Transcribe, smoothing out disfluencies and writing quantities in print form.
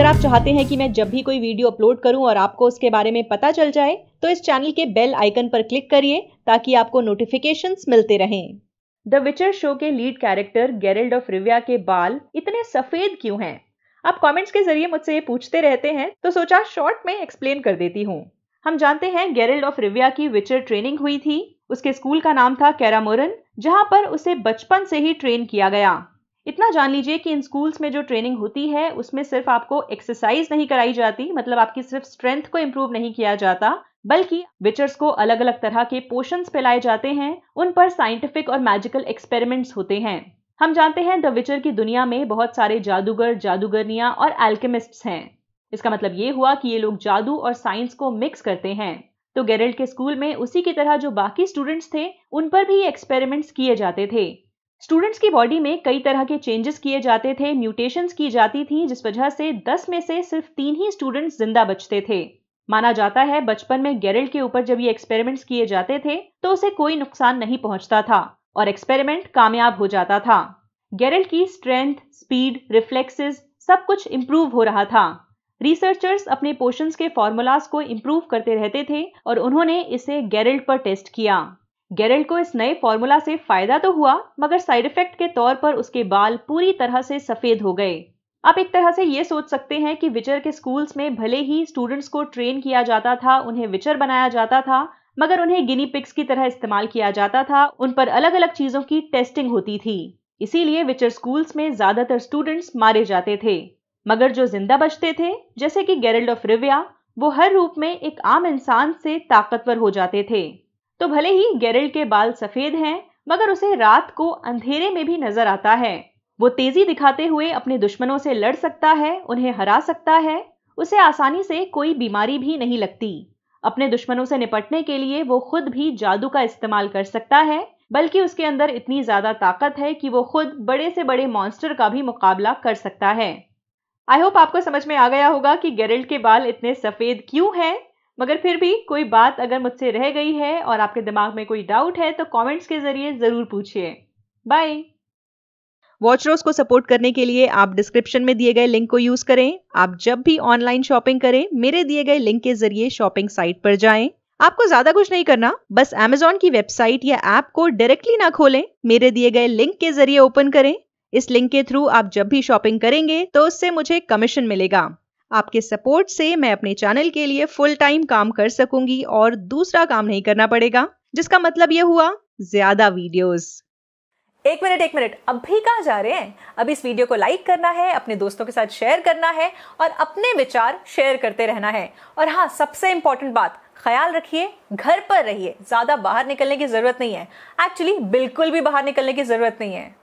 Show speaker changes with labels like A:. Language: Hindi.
A: अगर आप चाहते हैं कि मैं जब भी कोई वीडियो अपलोड करूं और आपको उसके बारे में पता चल जाए तो इस चैनल के बेल आइकन पर क्लिक करिए ताकि आपको नोटिफिकेशंस मिलते रहें। द विचर शो के लीड कैरेक्टर गेरल्ड ऑफ रिविया के बाल इतने सफेद क्यों हैं? आप कमेंट्स के जरिए मुझसे ये पूछते रहते हैं, तो सोचा शॉर्ट में एक्सप्लेन कर देती हूँ। हम जानते हैं गेरल्ड ऑफ रिविया की विचर ट्रेनिंग हुई थी। उसके स्कूल का नाम था कैरामोरन, जहां पर उसे बचपन से ही ट्रेन किया गया। इतना जान लीजिए कि इन स्कूल्स में जो ट्रेनिंग होती है उसमें सिर्फ आपको एक्सरसाइज नहीं कराई जाती, मतलब आपकी सिर्फ स्ट्रेंथ को इंप्रूव नहीं किया जाता, बल्कि विचर्स को अलग अलग तरह के पोशंस पिलाए जाते हैं। उन पर साइंटिफिक और मैजिकल एक्सपेरिमेंट्स होते हैं। हम जानते हैं द विचर की दुनिया में बहुत सारे जादूगर, जादूगरनियां और एल्केमिस्ट्स हैं। इसका मतलब ये हुआ कि ये लोग जादू और साइंस को मिक्स करते हैं। तो गेरल्ड के स्कूल में उसी की तरह जो बाकी स्टूडेंट्स थे उन पर भी एक्सपेरिमेंट्स किए जाते थे। स्टूडेंट्स की बॉडी में कई तरह के चेंजेस किए जाते थे, म्यूटेशंस की जाती थी, जिस वजह से 10 में से सिर्फ 3 ही स्टूडेंट्स जिंदा बचते थे। माना जाता है बचपन में गेरल्ड के ऊपर जब ये एक्सपेरिमेंट्स किए जाते थे तो उसे कोई नुकसान नहीं पहुंचता था और एक्सपेरिमेंट कामयाब हो जाता था। गेरल्ड की स्ट्रेंथ, स्पीड, रिफ्लेक्सेस सब कुछ इंप्रूव हो रहा था। रिसर्चर्स अपने पोशंस के फॉर्मूलाज को इंप्रूव करते रहते थे और उन्होंने इसे गेरल्ड पर टेस्ट किया। गेरल्ड को इस नए फॉर्मूला से फायदा तो हुआ, मगर साइड इफेक्ट के तौर पर उसके बाल पूरी तरह से सफेद हो गए। आप एक तरह से ये सोच सकते हैं कि विचर के स्कूल्स में भले ही स्टूडेंट्स को ट्रेन किया जाता था, उन्हें विचर बनाया जाता था, मगर उन्हें गिनी पिग्स की तरह इस्तेमाल किया जाता था। उन पर अलग अलग चीजों की टेस्टिंग होती थी। इसीलिए विचर स्कूल्स में ज्यादातर स्टूडेंट्स मारे जाते थे, मगर जो जिंदा बचते थे, जैसे कि गेरल्ड ऑफ रिविया, वो हर रूप में एक आम इंसान से ताकतवर हो जाते थे। तो भले ही गेरल्ड के बाल सफेद हैं, मगर उसे रात को अंधेरे में भी नजर आता है। वो तेजी दिखाते हुए अपने दुश्मनों से लड़ सकता है, उन्हें हरा सकता है। उसे आसानी से कोई बीमारी भी नहीं लगती। अपने दुश्मनों से निपटने के लिए वो खुद भी जादू का इस्तेमाल कर सकता है, बल्कि उसके अंदर इतनी ज्यादा ताकत है कि वो खुद बड़े से बड़े मॉन्स्टर का भी मुकाबला कर सकता है। आई होप आपको समझ में आ गया होगा कि गेरल्ड के बाल इतने सफेद क्यों हैं। मगर फिर भी कोई बात अगर मुझसे रह गई है और आपके दिमाग में कोई डाउट है तो कमेंट्स के जरिए जरूर पूछिए। बाय। वॉचरोज को सपोर्ट करने के लिए आप डिस्क्रिप्शन में दिए गए लिंक को यूज करें। आप जब भी ऑनलाइन शॉपिंग करें, मेरे दिए गए लिंक के जरिए शॉपिंग साइट पर जाएं। आपको ज्यादा कुछ नहीं करना, बस Amazon की वेबसाइट या ऐप को डायरेक्टली ना खोलें, मेरे दिए गए लिंक के जरिए ओपन करें। इस लिंक के थ्रू आप जब भी शॉपिंग करेंगे तो उससे मुझे कमीशन मिलेगा। आपके सपोर्ट से मैं अपने चैनल के लिए फुल टाइम काम कर सकूंगी और दूसरा काम नहीं करना पड़ेगा, जिसका मतलब यह हुआ ज्यादा वीडियोस।
B: एक मिनट, अभी कहाँ जा रहे हैं? अब इस वीडियो को लाइक करना है, अपने दोस्तों के साथ शेयर करना है और अपने विचार शेयर करते रहना है। और हाँ, सबसे इंपॉर्टेंट बात, ख्याल रखिए, घर पर रहिए, ज्यादा बाहर निकलने की जरूरत नहीं है। एक्चुअली बिल्कुल भी बाहर निकलने की जरूरत नहीं है।